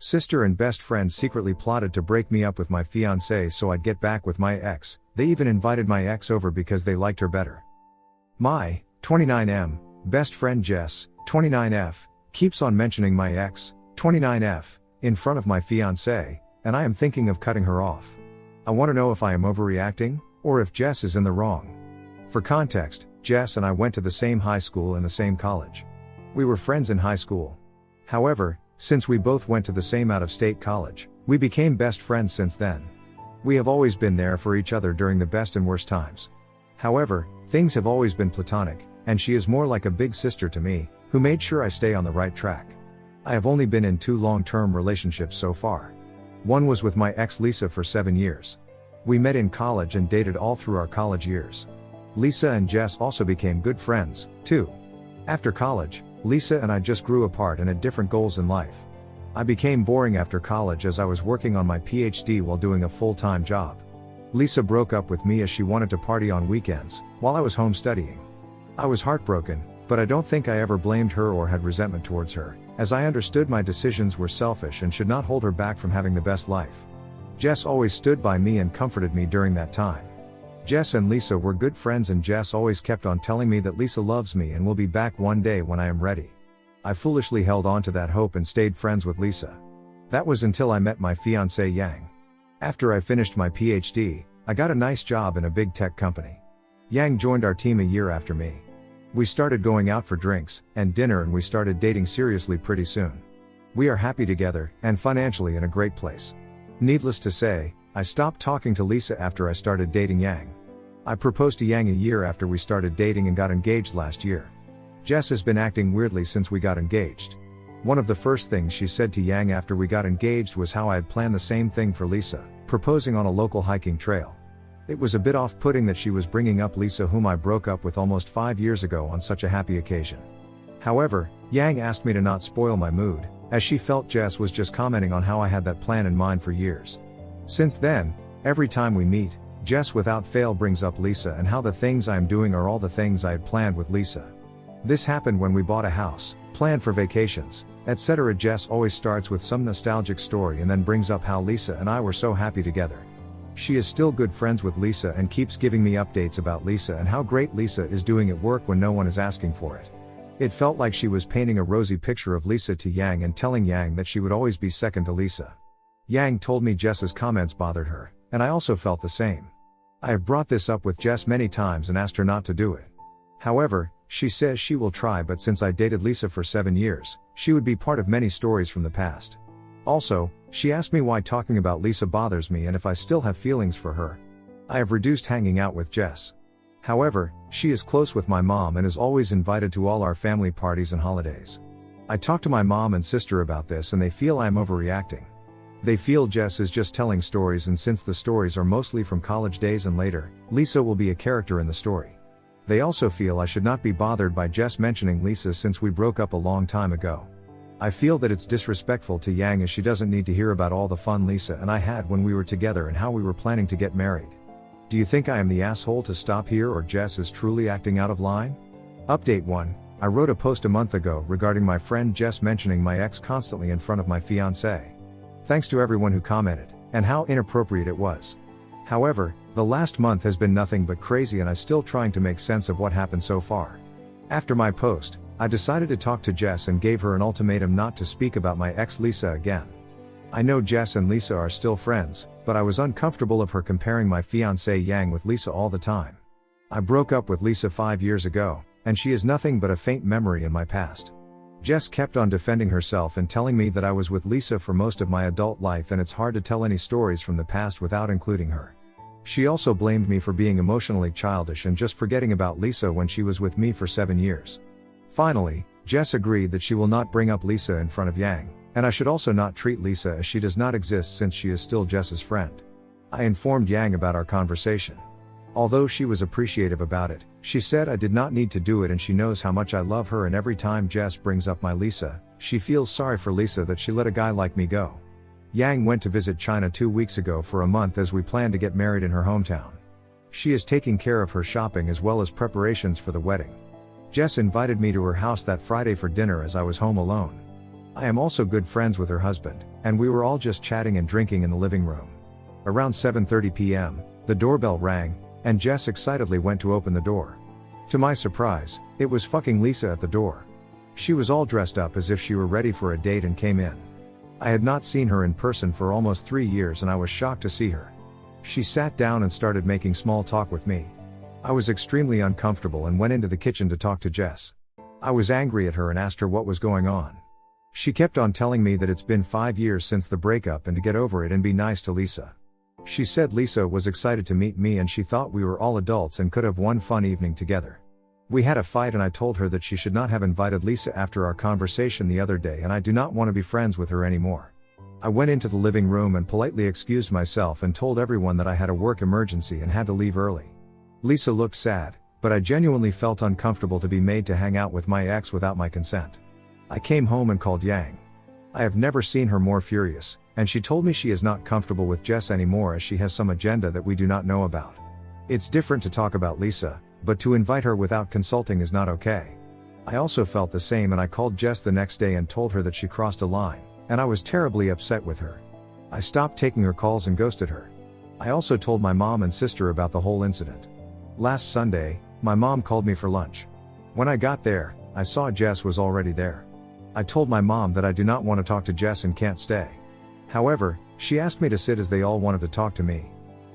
sister and best friend secretly plotted to break me up with my fiancée so I'd get back with my ex. They even invited my ex over because they liked her better. My 29M best friend Jess, 29F, keeps on mentioning my ex, 29F, in front of my fiancée, and I am thinking of cutting her off. I want to know if I am overreacting, or if Jess is in the wrong. For context, Jess and I went to the same high school and the same college. We were friends in high school. However, since we both went to the same out-of-state college, we became best friends since then. We have always been there for each other during the best and worst times. However, things have always been platonic, and she is more like a big sister to me, who made sure I stay on the right track. I have only been in 2 long-term relationships so far. One was with my ex Lisa for 7 years. We met in college and dated all through our college years. Lisa and Jess also became good friends, too. After college, Lisa and I just grew apart and had different goals in life. I became boring after college as I was working on my PhD while doing a full-time job. Lisa broke up with me as she wanted to party on weekends, while I was home studying. I was heartbroken, but I don't think I ever blamed her or had resentment towards her, as I understood my decisions were selfish and should not hold her back from having the best life. Jess always stood by me and comforted me during that time. Jess and Lisa were good friends, and Jess always kept on telling me that Lisa loves me and will be back one day when I am ready. I foolishly held on to that hope and stayed friends with Lisa. That was until I met my fiancée Yang. After I finished my PhD, I got a nice job in a big tech company. Yang joined our team a year after me. We started going out for drinks and dinner, and we started dating seriously pretty soon. We are happy together, and financially in a great place. Needless to say, I stopped talking to Lisa after I started dating Yang. I proposed to Yang a year after we started dating and got engaged last year. Jess has been acting weirdly since we got engaged. One of the first things she said to Yang after we got engaged was how I had planned the same thing for Lisa, proposing on a local hiking trail. It was a bit off-putting that she was bringing up Lisa, whom I broke up with almost 5 years ago, on such a happy occasion. However, Yang asked me to not spoil my mood, as she felt Jess was just commenting on how I had that plan in mind for years. Since then, every time we meet, Jess without fail brings up Lisa and how the things I am doing are all the things I had planned with Lisa. This happened when we bought a house, planned for vacations, etc. Jess always starts with some nostalgic story and then brings up how Lisa and I were so happy together. She is still good friends with Lisa and keeps giving me updates about Lisa and how great Lisa is doing at work when no one is asking for it. It felt like she was painting a rosy picture of Lisa to Yang and telling Yang that she would always be second to Lisa. Yang told me Jess's comments bothered her, and I also felt the same. I have brought this up with Jess many times and asked her not to do it. However, she says she will try, but since I dated Lisa for 7 years, she would be part of many stories from the past. Also, she asked me why talking about Lisa bothers me and if I still have feelings for her. I have reduced hanging out with Jess. However, she is close with my mom and is always invited to all our family parties and holidays. I talked to my mom and sister about this and they feel I am overreacting. They feel Jess is just telling stories, and since the stories are mostly from college days and later, Lisa will be a character in the story. They also feel I should not be bothered by Jess mentioning Lisa since we broke up a long time ago. I feel that it's disrespectful to Yang, as she doesn't need to hear about all the fun Lisa and I had when we were together and how we were planning to get married. Do you think I am the asshole to stop here, or Jess is truly acting out of line? Update 1. I wrote a post a month ago regarding my friend Jess mentioning my ex constantly in front of my fiancé. Thanks to everyone who commented, and how inappropriate it was. However, the last month has been nothing but crazy and I'm still trying to make sense of what happened so far. After my post, I decided to talk to Jess and gave her an ultimatum not to speak about my ex Lisa again. I know Jess and Lisa are still friends, but I was uncomfortable of her comparing my fiancé Yang with Lisa all the time. I broke up with Lisa 5 years ago, and she is nothing but a faint memory in my past. Jess kept on defending herself and telling me that I was with Lisa for most of my adult life and it's hard to tell any stories from the past without including her. She also blamed me for being emotionally childish and just forgetting about Lisa when she was with me for 7 years. Finally, Jess agreed that she will not bring up Lisa in front of Yang, and I should also not treat Lisa as she does not exist since she is still Jess's friend. I informed Yang about our conversation. Although she was appreciative about it, she said I did not need to do it and she knows how much I love her, and every time Jess brings up my Lisa, she feels sorry for Lisa that she let a guy like me go. Yang went to visit China 2 weeks ago for a month as we plan to get married in her hometown. She is taking care of her shopping as well as preparations for the wedding. Jess invited me to her house that Friday for dinner as I was home alone. I am also good friends with her husband, and we were all just chatting and drinking in the living room. Around 7:30 p.m., the doorbell rang, and Jess excitedly went to open the door. To my surprise, it was fucking Lisa at the door. She was all dressed up as if she were ready for a date and came in. I had not seen her in person for almost 3 years and I was shocked to see her. She sat down and started making small talk with me. I was extremely uncomfortable and went into the kitchen to talk to Jess. I was angry at her and asked her what was going on. She kept on telling me that it's been 5 years since the breakup and to get over it and be nice to Lisa. She said Lisa was excited to meet me and she thought we were all adults and could have one fun evening together. We had a fight and I told her that she should not have invited Lisa after our conversation the other day and I do not want to be friends with her anymore. I went into the living room and politely excused myself and told everyone that I had a work emergency and had to leave early. Lisa looked sad, but I genuinely felt uncomfortable to be made to hang out with my ex without my consent. I came home and called Yang. I have never seen her more furious, and she told me she is not comfortable with Jess anymore as she has some agenda that we do not know about. It's different to talk about Lisa, but to invite her without consulting is not okay. I also felt the same and I called Jess the next day and told her that she crossed a line, and I was terribly upset with her. I stopped taking her calls and ghosted her. I also told my mom and sister about the whole incident. Last Sunday, my mom called me for lunch. When I got there, I saw Jess was already there. I told my mom that I do not want to talk to Jess and can't stay. However, she asked me to sit as they all wanted to talk to me.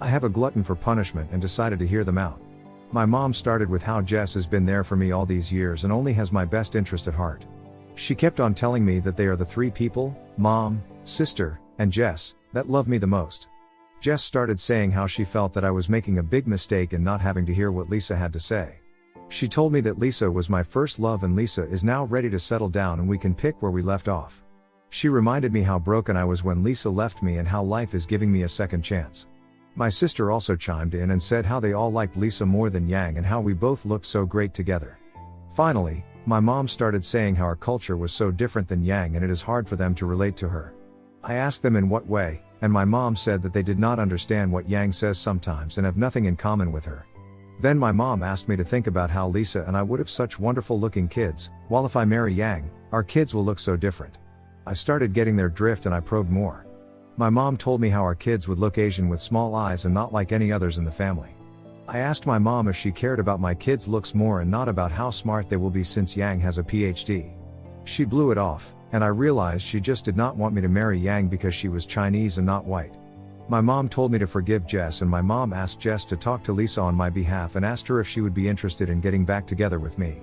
I have a glutton for punishment and decided to hear them out. My mom started with how Jess has been there for me all these years and only has my best interest at heart. She kept on telling me that they are the 3 people, mom, sister, and Jess, that love me the most. Jess started saying how she felt that I was making a big mistake in not having to hear what Lisa had to say. She told me that Lisa was my first love and Lisa is now ready to settle down and we can pick where we left off. She reminded me how broken I was when Lisa left me and how life is giving me a second chance. My sister also chimed in and said how they all liked Lisa more than Yang and how we both looked so great together. Finally, my mom started saying how our culture was so different than Yang and it is hard for them to relate to her. I asked them in what way, and my mom said that they did not understand what Yang says sometimes and have nothing in common with her. Then my mom asked me to think about how Lisa and I would have such wonderful looking kids, while if I marry Yang, our kids will look so different. I started getting their drift and I probed more. My mom told me how our kids would look Asian with small eyes and not like any others in the family. I asked my mom if she cared about my kids' looks more and not about how smart they will be since Yang has a PhD. She blew it off, and I realized she just did not want me to marry Yang because she was Chinese and not white. My mom told me to forgive Jess and my mom asked Jess to talk to Lisa on my behalf and asked her if she would be interested in getting back together with me.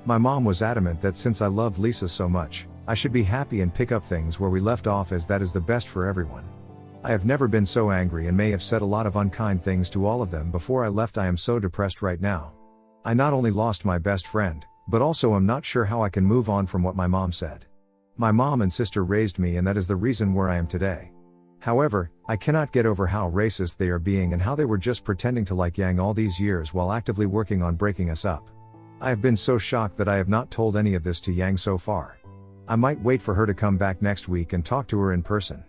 My mom was adamant that since I loved Lisa so much, I should be happy and pick up things where we left off as that is the best for everyone. I have never been so angry and may have said a lot of unkind things to all of them before I left. I am so depressed right now. I not only lost my best friend, but also am not sure how I can move on from what my mom said. My mom and sister raised me and that is the reason where I am today. However, I cannot get over how racist they are being and how they were just pretending to like Yang all these years while actively working on breaking us up. I have been so shocked that I have not told any of this to Yang so far. I might wait for her to come back next week and talk to her in person.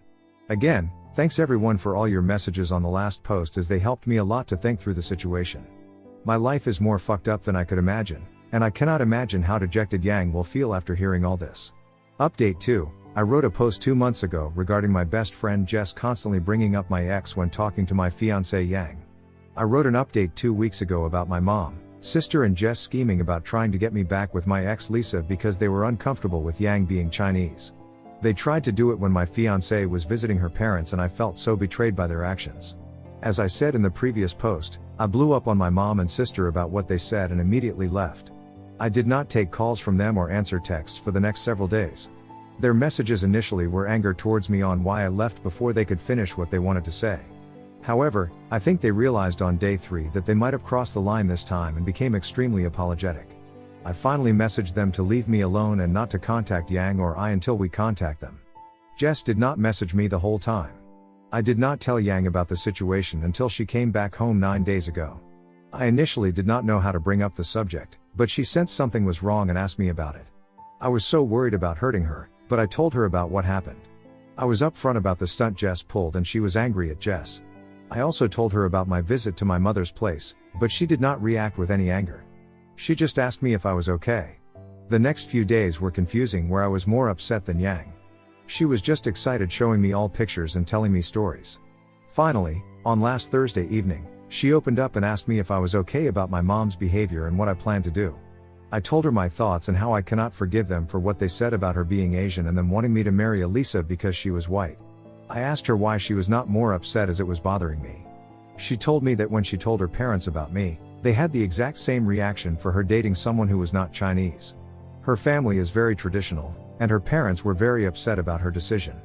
Again, thanks everyone for all your messages on the last post as they helped me a lot to think through the situation. My life is more fucked up than I could imagine, and I cannot imagine how dejected Yang will feel after hearing all this. Update 2. I wrote a post 2 months ago regarding my best friend Jess constantly bringing up my ex when talking to my fiancé Yang. I wrote an update 2 weeks ago about my mom, sister and Jess scheming about trying to get me back with my ex Lisa because they were uncomfortable with Yang being Chinese. They tried to do it when my fiancé was visiting her parents and I felt so betrayed by their actions. As I said in the previous post, I blew up on my mom and sister about what they said and immediately left. I did not take calls from them or answer texts for the next several days. Their messages initially were anger towards me on why I left before they could finish what they wanted to say. However, I think they realized on day 3 that they might have crossed the line this time and became extremely apologetic. I finally messaged them to leave me alone and not to contact Yang or I until we contact them. Jess did not message me the whole time. I did not tell Yang about the situation until she came back home 9 days ago. I initially did not know how to bring up the subject, but she sensed something was wrong and asked me about it. I was so worried about hurting her, but I told her about what happened. I was upfront about the stunt Jess pulled and she was angry at Jess. I also told her about my visit to my mother's place, but she did not react with any anger. She just asked me if I was okay. The next few days were confusing where I was more upset than Yang. She was just excited showing me all pictures and telling me stories. Finally, on last Thursday evening, she opened up and asked me if I was okay about my mom's behavior and what I planned to do. I told her my thoughts and how I cannot forgive them for what they said about her being Asian and them wanting me to marry Elisa because she was white. I asked her why she was not more upset as it was bothering me. She told me that when she told her parents about me, they had the exact same reaction for her dating someone who was not Chinese. Her family is very traditional, and her parents were very upset about her decision.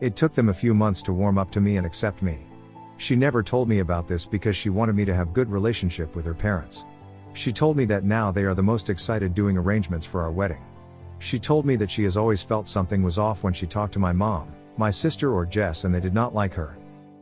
It took them a few months to warm up to me and accept me. She never told me about this because she wanted me to have good relationship with her parents. She told me that now they are the most excited doing arrangements for our wedding. She told me that she has always felt something was off when she talked to my mom, my sister or Jess, and they did not like her.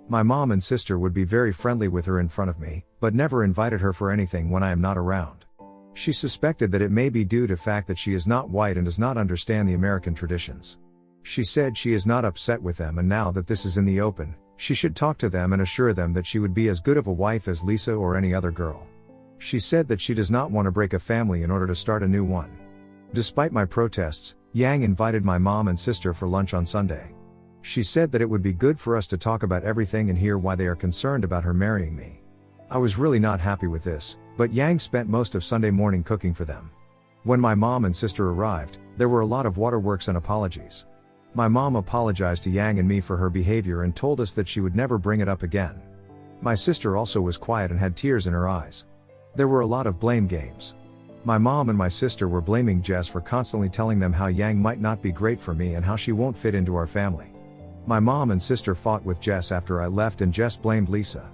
My mom and sister would be very friendly with her in front of me, but never invited her for anything when I am not around. She suspected that it may be due to the fact that she is not white and does not understand the American traditions. She said she is not upset with them, and now that this is in the open, she should talk to them and assure them that she would be as good of a wife as Lisa or any other girl. She said that she does not want to break a family in order to start a new one. Despite my protests, Yang invited my mom and sister for lunch on Sunday. She said that it would be good for us to talk about everything and hear why they are concerned about her marrying me. I was really not happy with this, but Yang spent most of Sunday morning cooking for them. When my mom and sister arrived, there were a lot of waterworks and apologies. My mom apologized to Yang and me for her behavior and told us that she would never bring it up again. My sister also was quiet and had tears in her eyes. There were a lot of blame games. My mom and my sister were blaming Jess for constantly telling them how Yang might not be great for me and how she won't fit into our family. My mom and sister fought with Jess after I left, and Jess blamed Lisa.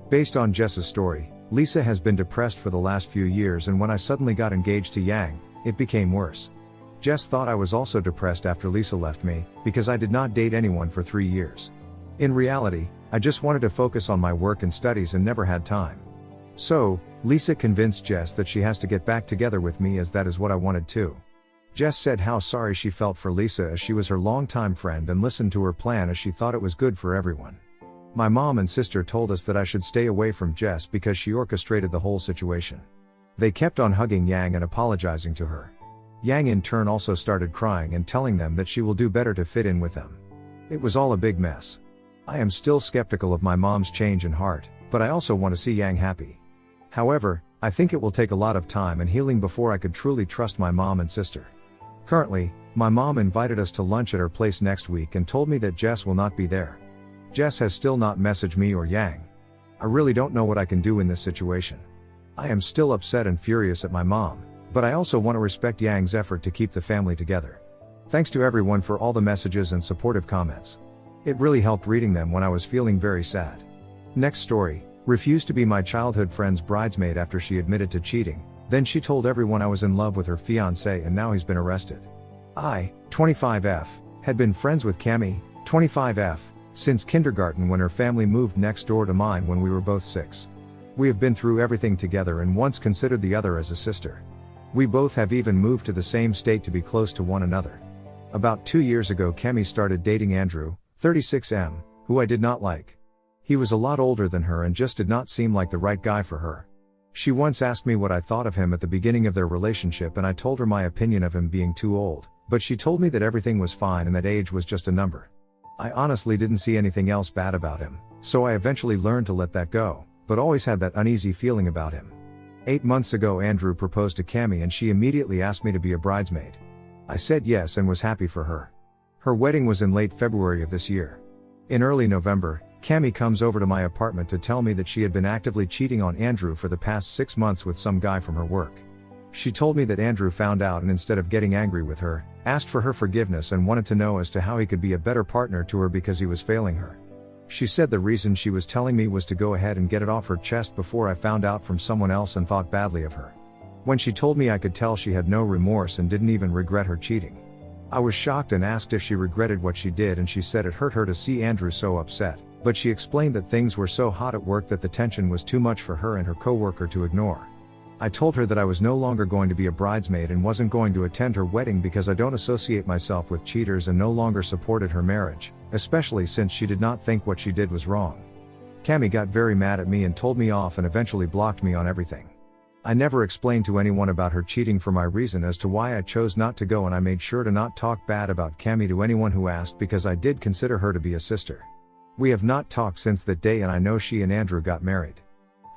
Based on Jess's story, Lisa has been depressed for the last few years, and when I suddenly got engaged to Yang, it became worse. Jess thought I was also depressed after Lisa left me, because I did not date anyone for 3 years. In reality, I just wanted to focus on my work and studies and never had time. So, Lisa convinced Jess that she has to get back together with me, as that is what I wanted too. Jess said how sorry she felt for Lisa as she was her longtime friend and listened to her plan as she thought it was good for everyone. My mom and sister told us that I should stay away from Jess because she orchestrated the whole situation. They kept on hugging Yang and apologizing to her. Yang in turn also started crying and telling them that she will do better to fit in with them. It was all a big mess. I am still skeptical of my mom's change in heart, but I also want to see Yang happy. However, I think it will take a lot of time and healing before I could truly trust my mom and sister. Currently, my mom invited us to lunch at her place next week and told me that Jess will not be there. Jess has still not messaged me or Yang. I really don't know what I can do in this situation. I am still upset and furious at my mom, but I also want to respect Yang's effort to keep the family together. Thanks to everyone for all the messages and supportive comments. It really helped reading them when I was feeling very sad. Next story. Refused to be my childhood friend's bridesmaid after she admitted to cheating. Then she told everyone I was in love with her fiancé, and now he's been arrested. I, 25F, had been friends with Cami, 25F, since kindergarten when her family moved next door to mine when we were both 6. We have been through everything together and once considered the other as a sister. We both have even moved to the same state to be close to one another. About 2 years ago, Cami started dating Andrew, 36M, who I did not like. He was a lot older than her and just did not seem like the right guy for her. She once asked me what I thought of him at the beginning of their relationship, and I told her my opinion of him being too old, but she told me that everything was fine and that age was just a number. I honestly didn't see anything else bad about him, so I eventually learned to let that go, but always had that uneasy feeling about him. 8 months ago, Andrew proposed to Cami and she immediately asked me to be a bridesmaid. I said yes and was happy for her. Her wedding was in late February of this year. In early November, Cami comes over to my apartment to tell me that she had been actively cheating on Andrew for the past 6 months with some guy from her work. She told me that Andrew found out and instead of getting angry with her, asked for her forgiveness and wanted to know as to how he could be a better partner to her because he was failing her. She said the reason she was telling me was to go ahead and get it off her chest before I found out from someone else and thought badly of her. When she told me, I could tell she had no remorse and didn't even regret her cheating. I was shocked and asked if she regretted what she did, and she said it hurt her to see Andrew so upset, but she explained that things were so hot at work that the tension was too much for her and her coworker to ignore. I told her that I was no longer going to be a bridesmaid and wasn't going to attend her wedding because I don't associate myself with cheaters, and no longer supported her marriage, especially since she did not think what she did was wrong. Cami got very mad at me and told me off and eventually blocked me on everything. I never explained to anyone about her cheating for my reason as to why I chose not to go, and I made sure to not talk bad about Cami to anyone who asked because I did consider her to be a sister. We have not talked since that day, and I know she and Andrew got married.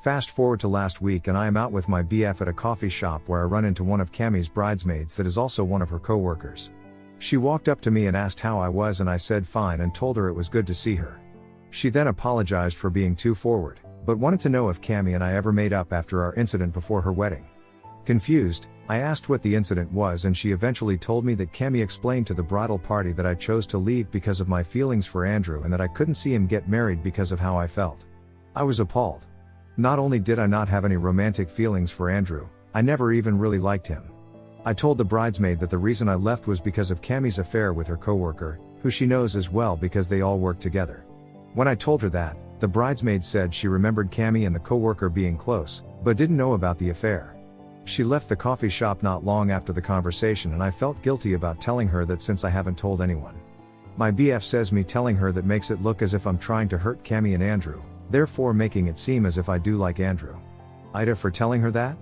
Fast forward to last week, and I am out with my BF at a coffee shop where I run into one of Cami's bridesmaids that is also one of her co-workers. She walked up to me and asked how I was, and I said fine and told her it was good to see her. She then apologized for being too forward, but wanted to know if Cami and I ever made up after our incident before her wedding. Confused, I asked what the incident was, and she eventually told me that Cami explained to the bridal party that I chose to leave because of my feelings for Andrew and that I couldn't see him get married because of how I felt. I was appalled. Not only did I not have any romantic feelings for Andrew, I never even really liked him. I told the bridesmaid that the reason I left was because of Cami's affair with her coworker, who she knows as well because they all work together. When I told her that, the bridesmaid said she remembered Cami and the coworker being close, but didn't know about the affair. She left the coffee shop not long after the conversation, and I felt guilty about telling her that since I haven't told anyone. My BF says me telling her that makes it look as if I'm trying to hurt Cami and Andrew, therefore making it seem as if I do like Andrew. Ida for telling her that?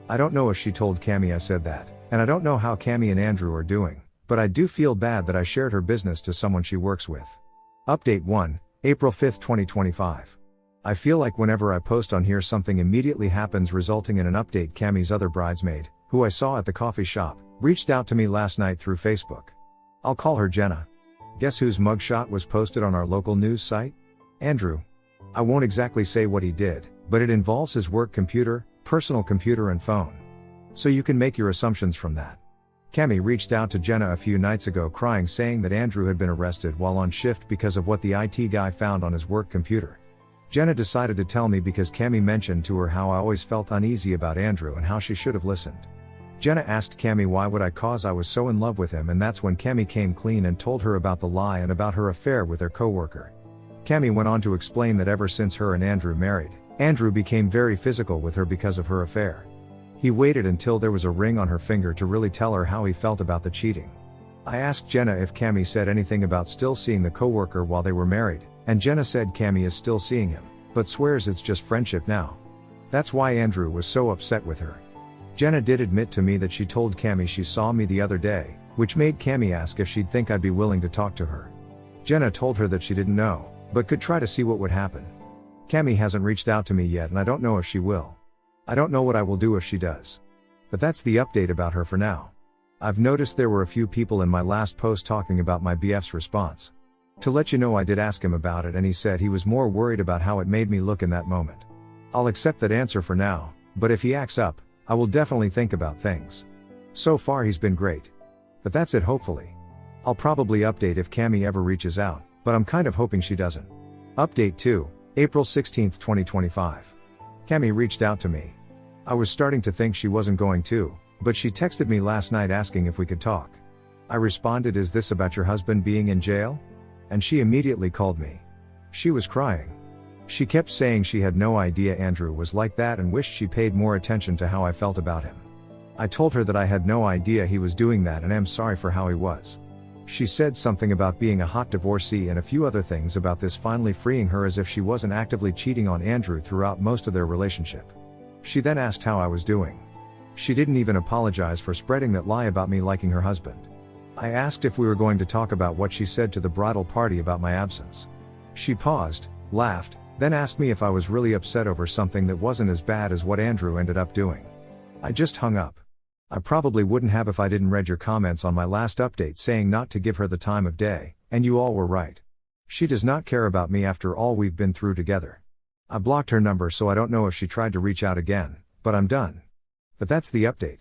I don't know if she told Cami I said that, and I don't know how Cami and Andrew are doing, but I do feel bad that I shared her business to someone she works with. Update 1, April 5, 2025. I feel like whenever I post on here something immediately happens resulting in an update. Cami's other bridesmaid, who I saw at the coffee shop, reached out to me last night through Facebook. I'll call her Jenna. Guess whose mugshot was posted on our local news site? Andrew. I won't exactly say what he did, but it involves his work computer, personal computer and phone. So you can make your assumptions from that. Cami reached out to Jenna a few nights ago crying, saying that Andrew had been arrested while on shift because of what the IT guy found on his work computer. Jenna decided to tell me because Cami mentioned to her how I always felt uneasy about Andrew and how she should have listened. Jenna asked Cami why would I, cause I was so in love with him, and that's when Cami came clean and told her about the lie and about her affair with their coworker. Cami went on to explain that ever since her and Andrew married, Andrew became very physical with her because of her affair. He waited until there was a ring on her finger to really tell her how he felt about the cheating. I asked Jenna if Cami said anything about still seeing the coworker while they were married, and Jenna said Cami is still seeing him, but swears it's just friendship now. That's why Andrew was so upset with her. Jenna did admit to me that she told Cami she saw me the other day, which made Cami ask if she'd think I'd be willing to talk to her. Jenna told her that she didn't know, but could try to see what would happen. Cami hasn't reached out to me yet, and I don't know if she will. I don't know what I will do if she does. But that's the update about her for now. I've noticed there were a few people in my last post talking about my BF's response. To let you know, I did ask him about it, and he said he was more worried about how it made me look in that moment. I'll accept that answer for now, but if he acts up, I will definitely think about things. So far he's been great. But that's it, hopefully. I'll probably update if Cami ever reaches out, but I'm kind of hoping she doesn't. Update 2, April 16, 2025. Cami reached out to me. I was starting to think she wasn't going to, but she texted me last night asking if we could talk. I responded, "Is this about your husband being in jail?" And she immediately called me. She was crying. She kept saying she had no idea Andrew was like that and wished she paid more attention to how I felt about him. I told her that I had no idea he was doing that and am sorry for how he was. She said something about being a hot divorcee and a few other things about this finally freeing her, as if she wasn't actively cheating on Andrew throughout most of their relationship. She then asked how I was doing. She didn't even apologize for spreading that lie about me liking her husband. I asked if we were going to talk about what she said to the bridal party about my absence. She paused, laughed, then asked me if I was really upset over something that wasn't as bad as what Andrew ended up doing. I just hung up. I probably wouldn't have if I didn't read your comments on my last update saying not to give her the time of day, and you all were right. She does not care about me after all we've been through together. I blocked her number, so I don't know if she tried to reach out again, but I'm done. But that's the update.